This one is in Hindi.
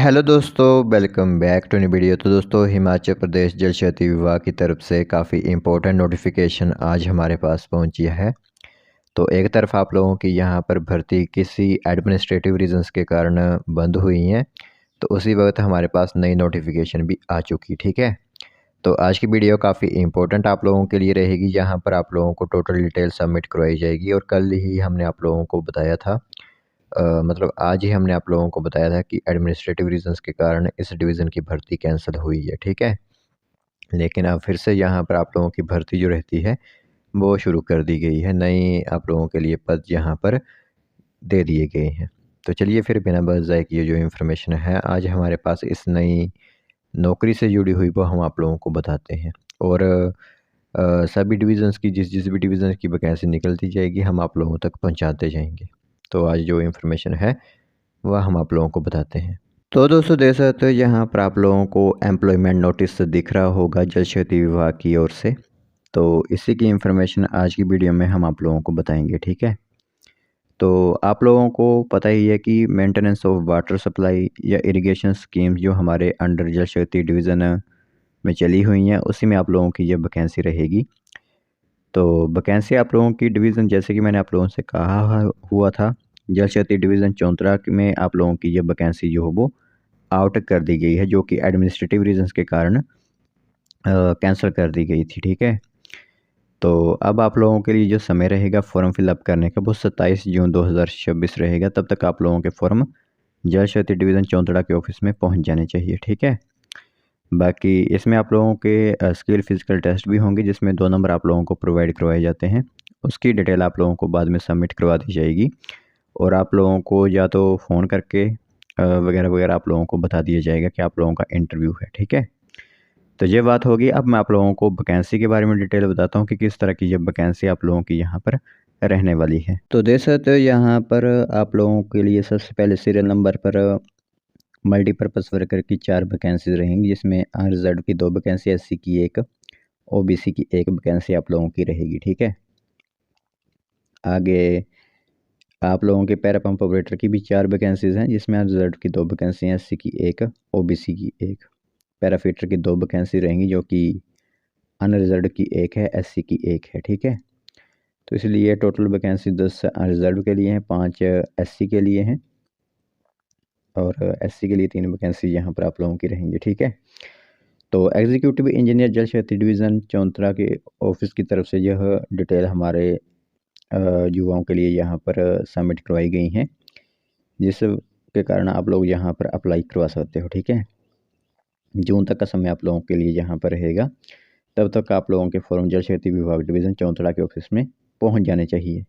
हेलो दोस्तों, welcome back to new video. तो दोस्तों, हिमाचल प्रदेश जल शक्ति विभाग की तरफ से काफ़ी इम्पोर्टेंट नोटिफिकेशन आज हमारे पास पहुंची है। तो एक तरफ आप लोगों की यहाँ पर भर्ती किसी एडमिनिस्ट्रेटिव रीजंस के कारण बंद हुई हैं, तो उसी वक्त हमारे पास नई नोटिफिकेशन भी आ चुकी। ठीक है, तो आज की वीडियो काफ़ी इम्पोर्टेंट आप लोगों के लिए रहेगी। यहाँ पर आप लोगों को टोटल डिटेल सबमिट करवाई जाएगी और कल ही हमने आप लोगों को बताया था, मतलब आज ही हमने आप लोगों को बताया था कि एडमिनिस्ट्रेटिव रीजंस के कारण इस डिवीज़न की भर्ती कैंसिल हुई है। ठीक है, लेकिन अब फिर से यहाँ पर आप लोगों की भर्ती जो रहती है वो शुरू कर दी गई है। नई आप लोगों के लिए पद यहाँ पर दे दिए गए हैं। तो चलिए फिर बिना बस जाए कि ये जो इन्फॉर्मेशन है आज हमारे पास इस नई नौकरी से जुड़ी हुई वो हम आप लोगों को बताते हैं। और सभी डिवीज़न्स की जिस जिस भी डिवीज़न की वैकेंसी निकलती जाएगी हम आप लोगों तक पहुँचाते जाएंगे। तो आज जो इन्फॉर्मेशन है वह हम आप लोगों को बताते हैं। तो दोस्तों, देख सकते हो यहाँ पर आप लोगों को एम्प्लॉयमेंट नोटिस दिख रहा होगा जल शक्ति विभाग की ओर से। तो इसी की इन्फॉर्मेशन आज की वीडियो में हम आप लोगों को बताएंगे। ठीक है, तो आप लोगों को पता ही है कि मेंटेनेंस ऑफ वाटर सप्लाई या इरिगेशन स्कीम्स जो हमारे अंडर जल शक्ति डिवीज़न में चली हुई हैं उसी में आप लोगों की ये वैकेंसी रहेगी। तो वैकेंसी आप लोगों की डिवीज़न, जैसे कि मैंने आप लोगों से कहा हुआ था, जल शक्ति डिवीज़न चौंतरा में आप लोगों की ये वैकेंसी जो है वो आउट कर दी गई है, जो कि एडमिनिस्ट्रेटिव रीजंस के कारण कैंसिल कर दी गई थी। ठीक है, तो अब आप लोगों के लिए जो समय रहेगा फॉर्म फिलअप करने का वो 27 जून 2026 रहेगा। तब तक आप लोगों के फॉर्म जल शक्ति डिवीज़न चौंतरा के ऑफिस में पहुंच जाने चाहिए। ठीक है, बाकी इसमें आप लोगों के स्किल फिजिकल टेस्ट भी होंगे जिसमें 2 नंबर आप लोगों को प्रोवाइड करवाए जाते हैं। उसकी डिटेल आप लोगों को बाद में सबमिट करवा दी जाएगी और आप लोगों को या तो फ़ोन करके वगैरह वगैरह आप लोगों को बता दिया जाएगा कि आप लोगों का इंटरव्यू है। ठीक है, तो ये बात होगी। अब मैं आप लोगों को वैकेंसी के बारे में डिटेल बताता हूँ कि किस तरह की ये वैकेंसी आप लोगों की यहाँ पर रहने वाली है। तो देख सकते हो यहाँ पर आप लोगों के लिए सबसे पहले सीरियल नंबर पर मल्टीपर्पज़ वर्कर की 4 वैकेंसीज रहेंगी, जिसमें अनरिजर्व की 2 वैकेंसी, एससी की 1, ओबीसी की 1 वैकेंसी आप लोगों की रहेगी। ठीक है, आगे आप लोगों के पैरा पंप ऑपरेटर की भी 4 वैकेंसीज हैं, जिसमें अनरिजर्व की 2 वैकेंसी हैं, एससी की 1, ओबीसी की 1। पैराफिटर की 2 वैकेंसी रहेंगी, जो कि अनरिजर्व की 1 है, एससी की 1 है। ठीक है, तो इसलिए टोटल वैकेंसी 10 अनरिजर्व के लिए हैं, 5 एससी के लिए हैं और एससी के लिए 3 वैकेंसी यहाँ पर आप लोगों की रहेंगी। ठीक है, तो एग्जीक्यूटिव इंजीनियर जल शक्ति डिवीज़न चौंतरा के ऑफिस की तरफ से यह डिटेल हमारे युवाओं के लिए यहाँ पर सबमिट करवाई गई हैं, जिसके कारण आप लोग यहाँ पर अप्लाई करवा सकते हो। ठीक है, जून तक का समय आप लोगों के लिए यहाँ पर रहेगा। तब तक आप लोगों के फॉर्म जल शक्ति विभाग डिवीज़न चौंतरा के ऑफिस में पहुँच जाने चाहिए।